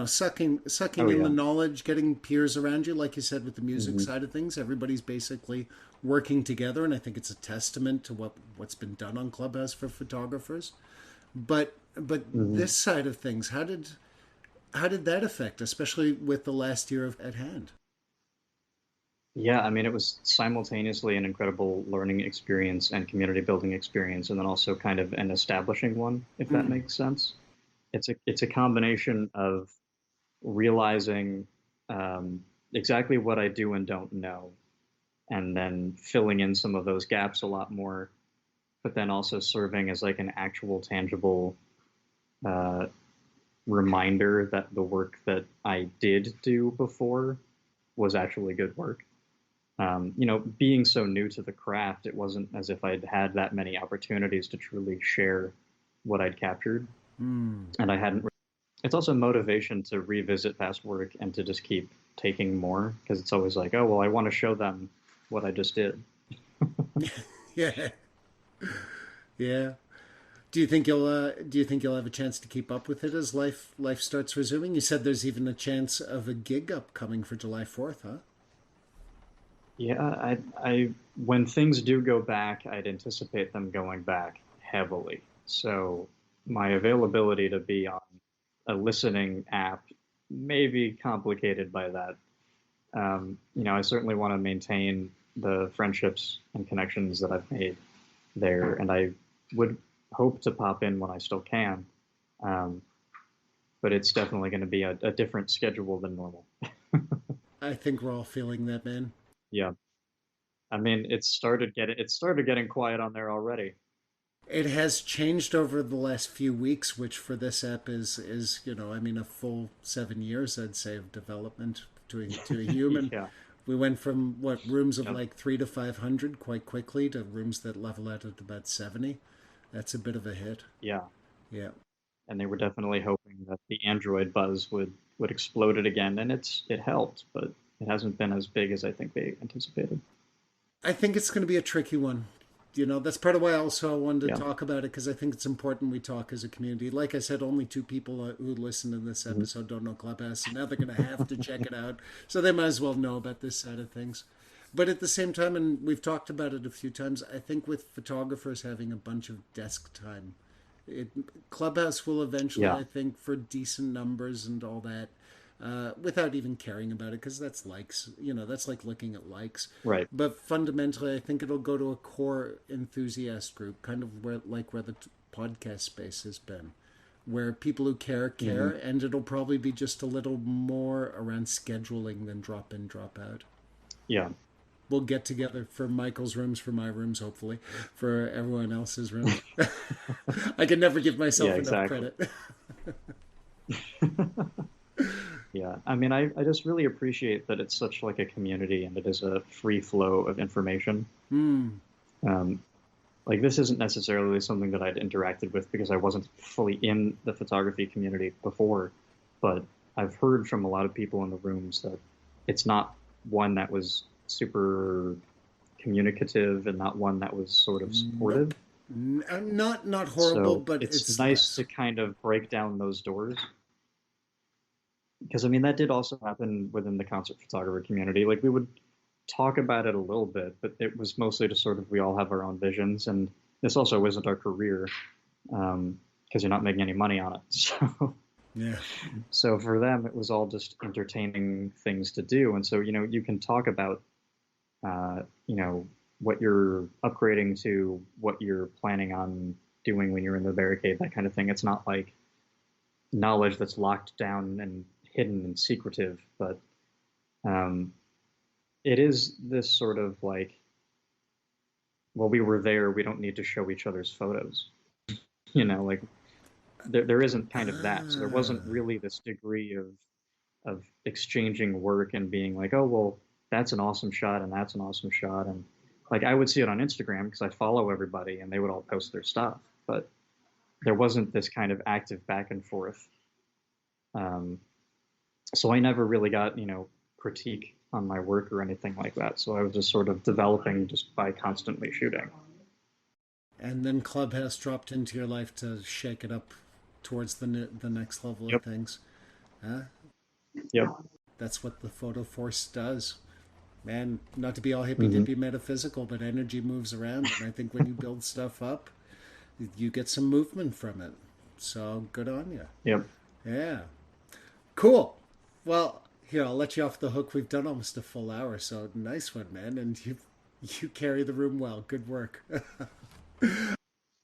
Sucking Oh in the yeah. knowledge, getting peers around you, like you said with the music Hmm. side of things. Everybody's basically working together, and I think it's a testament to what's been done on Clubhouse for photographers. But Hmm. this side of things, how did that affect, especially with the last year at hand? Yeah, I mean, it was simultaneously an incredible learning experience and community building experience, and then also kind of an establishing one, if that Mm. makes sense. It's a combination of realizing exactly what I do and don't know, and then filling in some of those gaps a lot more, but then also serving as like an actual tangible uh, reminder that the work that I did do before was actually good work. Being so new to the craft, it wasn't as if I'd had that many opportunities to truly share what I'd captured, Mm. and I hadn't. It's also motivation to revisit past work and to just keep taking more because it's always like, oh well, I want to show them what I just did. Yeah, yeah. Do you think you'll have a chance to keep up with it as life starts resuming? You said there's even a chance of a gig upcoming for July 4th, huh? Yeah, when things do go back, I'd anticipate them going back heavily. So my availability to be on a listening app may be complicated by that. I certainly want to maintain the friendships and connections that I've made there, and I would hope to pop in when I still can. Um, but it's definitely going to be a different schedule than normal. I think we're all feeling that, man. Yeah, I mean, it started getting quiet on there already. It has changed over the last few weeks, which for this app is I mean a full 7 years, I'd say, of development to a human. Yeah, We went from what rooms of yeah, like 3 to 500 quite quickly to rooms that level out at about 70. That's a bit of a hit. yeah. Yeah. And they were definitely hoping that the Android buzz would explode it again, and it helped, but it hasn't been as big as I think they anticipated. I think it's going to be a tricky one. That's part of why also I wanted to Yeah. talk about it because I think it's important we talk as a community. Like I said, only two people who listen to this Hmm. episode don't know Clubhouse, and now they're going to have to check it out. So they might as well know about this side of things. But at the same time, and we've talked about it a few times, I think with photographers having a bunch of desk time, it, Clubhouse will eventually, Yeah. I think, for decent numbers and all that, without even caring about it, because that's likes. That's like looking at likes. Right. But fundamentally, I think it'll go to a core enthusiast group, kind of where the podcast space has been, where people who care, Hmm. and it'll probably be just a little more around scheduling than drop in, drop out. Yeah. We'll get together for Michael's rooms, for my rooms, hopefully, for everyone else's rooms. I can never give Yeah. myself enough Exactly. credit. Yeah. I mean, I just really appreciate that it's such like a community and it is a free flow of information. Hmm. Um, like this isn't necessarily something that I'd interacted with because I wasn't fully in the photography community before, but I've heard from a lot of people in the rooms that it's not one that was super communicative and not one that was sort of Nope. supportive. Not horrible, So but it's it's nice less. to kind of break down those doors because I mean that did also happen within the concert photographer community. Like we would talk about it a little bit, but it was mostly just sort of we all have our own visions, and this also isn't our career because you're not making any money on it. Yeah. So for them, it was all just entertaining things to do, and so you can talk about what you're upgrading to, what you're planning on doing when you're in the barricade, that kind of thing. It's not like knowledge that's locked down and hidden and secretive, but um, it is this sort of like, well, we were there. We don't need to show each other's photos. Like there isn't kind of that. So there wasn't Ah. really this degree of exchanging work and being like, oh well, that's an awesome shot and that's an awesome shot. And like I would see it on Instagram because I follow everybody and they would all post their stuff, but there wasn't this kind of active back and forth. Um, so I never really got, critique on my work or anything like that. So I was just sort of developing just by constantly shooting. And then Clubhouse dropped into your life to shake it up towards the next level of Yep. things. Huh? Yep. That's what the photo force does. Man, not to be all hippy Hmm. dippy metaphysical, but energy moves around. And I think when you build stuff up, you get some movement from it. So good on you. Yep. Yeah. Cool. Well, here, I'll let you off the hook. We've done almost a full hour, so nice one, man. And you carry the room well. Good work.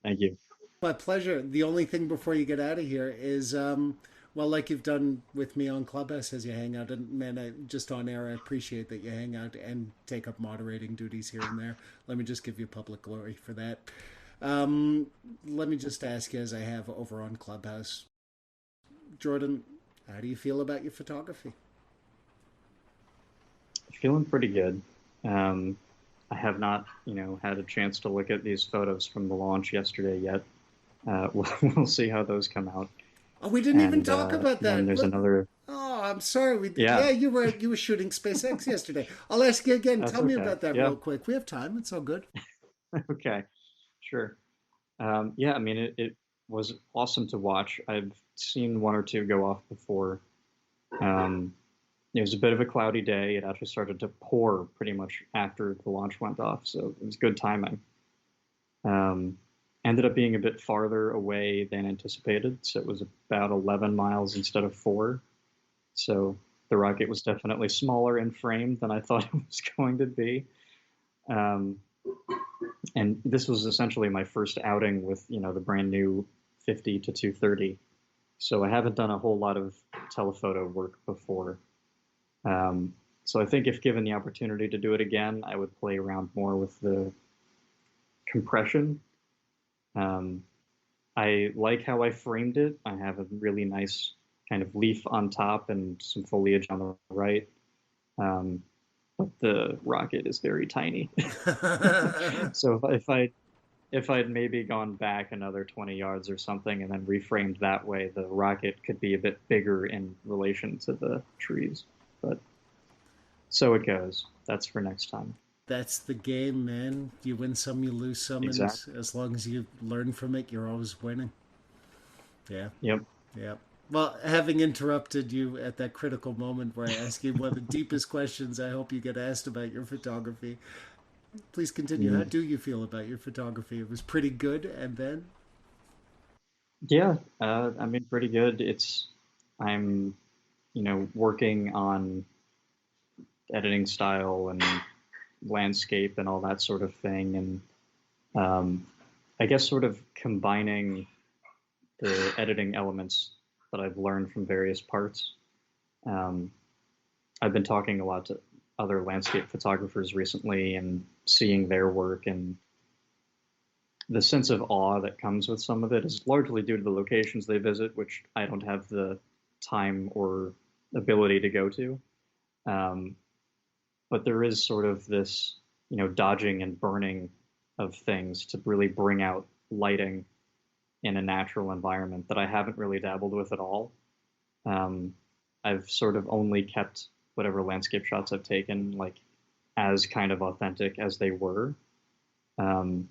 Thank you. My pleasure. The only thing before you get out of here is, well, like you've done with me on Clubhouse as you hang out, and man, just on air, I appreciate that you hang out and take up moderating duties here and there. Let me just give you public glory for that. Um, Let me just ask you, as I have over on Clubhouse, Jordan, how do you feel about your photography? Feeling pretty good. Um, I have not, had a chance to look at these photos from the launch yesterday yet. We'll see how those come out. Oh, we didn't even And talk about then that. there's another, Oh, I'm sorry. Yeah, yeah, you were shooting SpaceX yesterday. I'll ask you again. that's Tell me okay. about that Yeah, real quick. We have time. It's all good. okay, sure. Yeah, I mean, it was awesome to watch. I've seen one or two go off before. Um, it was a bit of a cloudy day. It actually started to pour pretty much after the launch went off, so it was good timing. Um, Ended up being a bit farther away than anticipated, so it was about 11 miles instead of 4. So the rocket was definitely smaller in frame than I thought it was going to be. Um, and this was essentially my first outing with the brand new 50 to 230. So I haven't done a whole lot of telephoto work before. So I think if given the opportunity to do it again, I would play around more with the compression. Um, I like how I framed it. I have a really nice kind of leaf on top and some foliage on the right. Um, but the rocket is very tiny. So if I'd maybe gone back another 20 yards or something and then reframed that way, the rocket could be a bit bigger in relation to the trees. But so it goes. That's for next time. That's the game, man. You win some, you lose some, and Exactly. as long as you learn from it, you're always winning. Yeah, Yep. yeah. Well, having interrupted you at that critical moment where I ask you one of the deepest questions I hope you get asked about your photography, please continue. How Mhm. do you feel about your photography? It was pretty good, and then Yeah. I mean, pretty good. I'm, working on editing style and landscape and all that sort of thing. And I guess sort of combining the editing elements that I've learned from various parts. Um, I've been talking a lot to other landscape photographers recently and seeing their work, and the sense of awe that comes with some of it is largely due to the locations they visit, which I don't have the time or ability to go to. Um, but there is sort of this, dodging and burning of things to really bring out lighting in a natural environment that I haven't really dabbled with at all. Um, I've sort of only kept whatever landscape shots I've taken like as kind of authentic as they were. Um,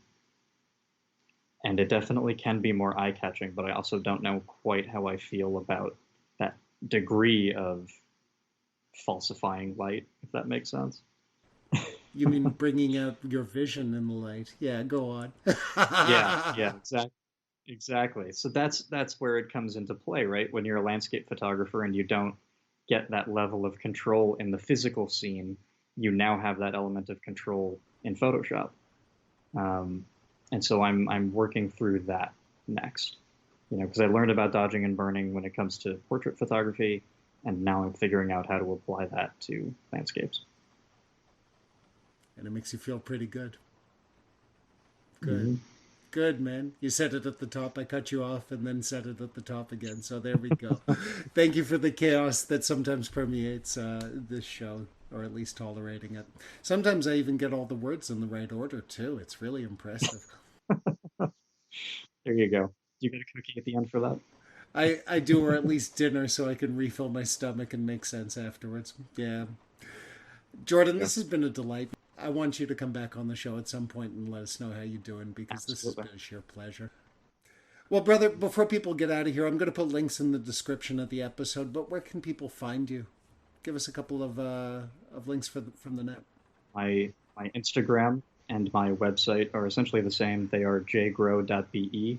and it definitely can be more eye catching, but I also don't know quite how I feel about that degree of falsifying light, if that makes sense. you mean bringing out your vision in the light. Yeah, go on. Yeah, yeah, exactly. Exactly. So that's where it comes into play, right? When you're a landscape photographer and you don't get that level of control in the physical scene, you now have that element of control in Photoshop. Um, and so I'm working through that next, because I learned about dodging and burning when it comes to portrait photography, and now I'm figuring out how to apply that to landscapes. And it makes you feel pretty good. Good. Hmm. good, man. You said it at the top. I cut you off and then said it at the top again. So there we go. Thank you for the chaos that sometimes permeates this show, or at least tolerating it. Sometimes I even get all the words in the right order, too. It's really impressive. There you go. You get a cookie at the end for that? I do, or at least dinner, so I can refill my stomach and make sense afterwards. Yeah. Jordan, Yeah, this has been a delight. I want you to come back on the show at some point and let us know how you're doing because this has absolutely. been a sheer pleasure. Well, brother, before people get out of here, I'm going to put links in the description of the episode, but where can people find you? Give us a couple of links from the net. My Instagram and my website are essentially the same. They are jgrow.be.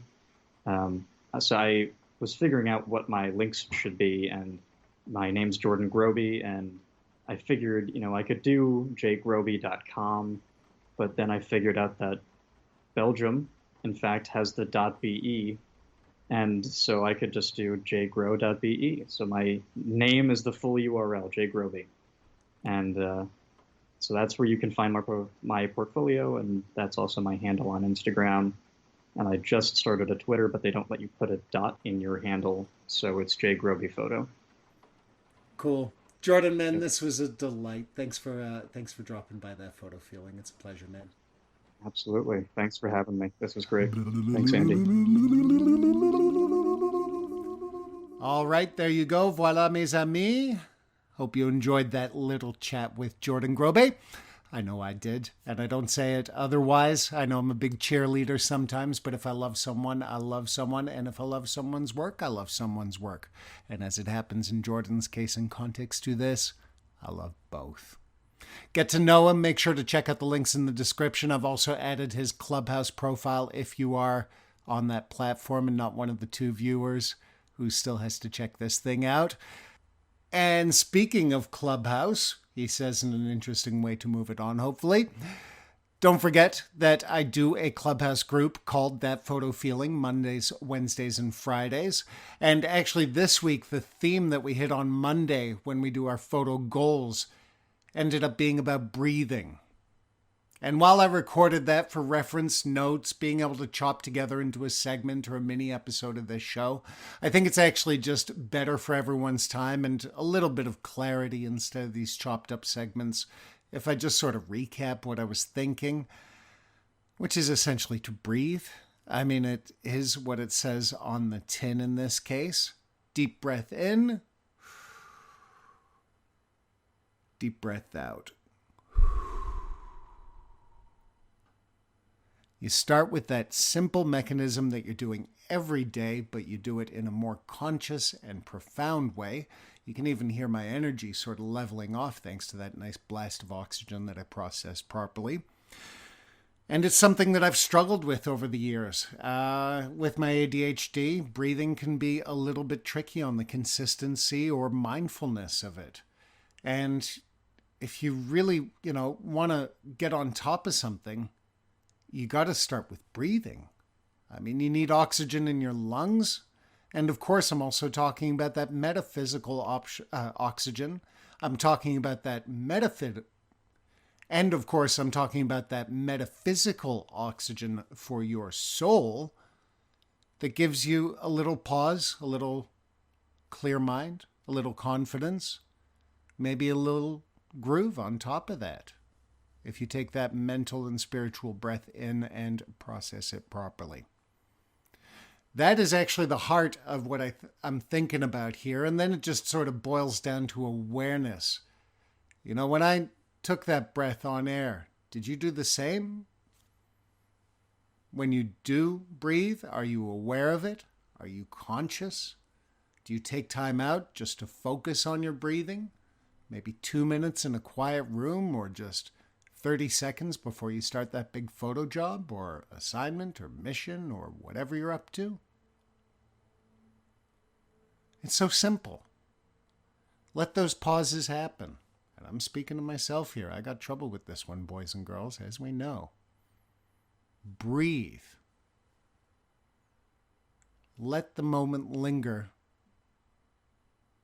Um, so I was figuring out what my links should be, and my name's Jordan Grobe, and I figured, I could do jgrobe.com, but then I figured out that Belgium, in fact, has the .be, and so I could just do jgrow.be. So my name is the full URL, jgrobe, and so that's where you can find my portfolio, and that's also my handle on Instagram. And I just started a Twitter, but they don't let you put a dot in your handle, so it's jgrobe photo. Cool. Jordan, man, Yep, this was a delight. Thanks for dropping by that photo feeling. It's a pleasure, man. absolutely. Thanks for having me. This was great. Thanks, Andy. All right, there you go. Voila, mes amis. Hope you enjoyed that little chat with Jordan Grobe. I know I did, and I don't say it otherwise. I know I'm a big cheerleader sometimes, but if I love someone, I love someone, and if I love someone's work, I love someone's work. And as it happens in Jordan's case in context to this, I love both. Get to know him. Make sure to check out the links in the description. I've also added his Clubhouse profile if you are on that platform and not one of the two viewers who still has to check this thing out. And speaking of Clubhouse, he says in an interesting way to move it on, hopefully. Don't forget that I do a Clubhouse group called That Photo Feeling, Mondays, Wednesdays, and Fridays. And actually this week, the theme that we hit on Monday when we do our photo goals ended up being about breathing. And while I recorded that for reference notes, being able to chop together into a segment or a mini episode of this show, I think it's actually just better for everyone's time and a little bit of clarity instead of these chopped up segments. If I just sort of recap what I was thinking, which is essentially to breathe. I mean, it is what it says on the tin in this case. Deep breath in, deep breath out. You start with that simple mechanism that you're doing every day, but you do it in a more conscious and profound way. You can even hear my energy sort of leveling off thanks to that nice blast of oxygen that I processed properly. And it's something that I've struggled with over the years. With my ADHD, breathing can be a little bit tricky on the consistency or mindfulness of it. And if you really, want to get on top of something, you got to start with breathing. I mean, you need oxygen in your lungs. And of course, I'm also talking about that metaphysical oxygen. I'm talking about that And of course, I'm talking about that metaphysical oxygen for your soul that gives you a little pause, a little clear mind, a little confidence, maybe a little groove on top of that. If you take that mental and spiritual breath in and process it properly. That is actually the heart of what I'm thinking about here. And then it just sort of boils down to awareness. When I took that breath on air, did you do the same? When you do breathe, are you aware of it? Are you conscious? Do you take time out just to focus on your breathing? Maybe 2 minutes in a quiet room, or just 30 seconds before you start that big photo job or assignment or mission or whatever you're up to? It's so simple. Let those pauses happen. And I'm speaking to myself here. I got trouble with this one, boys and girls, as we know. Breathe. Let the moment linger,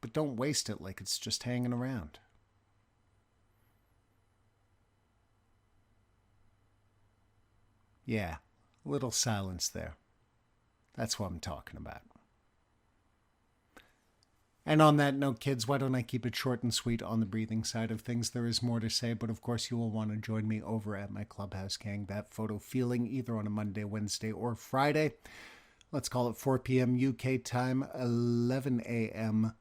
but don't waste it like it's just hanging around. Yeah, A little silence there. That's what I'm talking about. And on that note, kids, why don't I keep it short and sweet on the breathing side of things? There is more to say, but of course you will want to join me over at my Clubhouse Gang, That Photo Feeling, either on a Monday, Wednesday, or Friday. Let's call it 4 p.m. UK time, 11 a.m.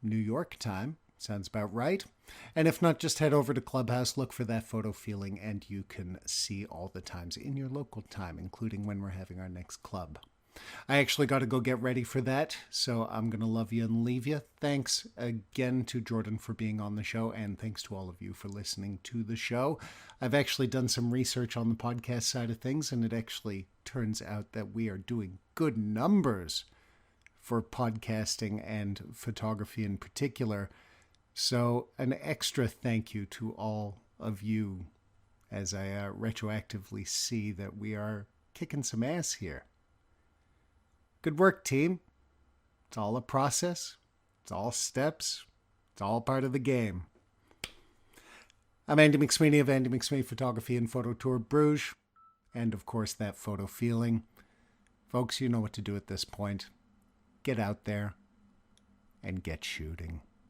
New York time. Sounds about right. And if not, just head over to Clubhouse, look for That Photo Feeling, and you can see all the times in your local time, including when we're having our next club. I actually got to go get ready for that, so I'm going to love you and leave you. Thanks again to Jordan for being on the show, and thanks to all of you for listening to the show. I've actually done some research on the podcast side of things, and it actually turns out that we are doing good numbers for podcasting and photography in particular. So an extra thank you to all of you as I retroactively see that we are kicking some ass here. Good work, team. It's all a process. It's all steps. It's all part of the game. I'm Andy McSweeney of Andy McSweeney Photography and Photo Tour Bruges. And, of course, That Photo Feeling. Folks, you know what to do at this point. Get out there and get shooting.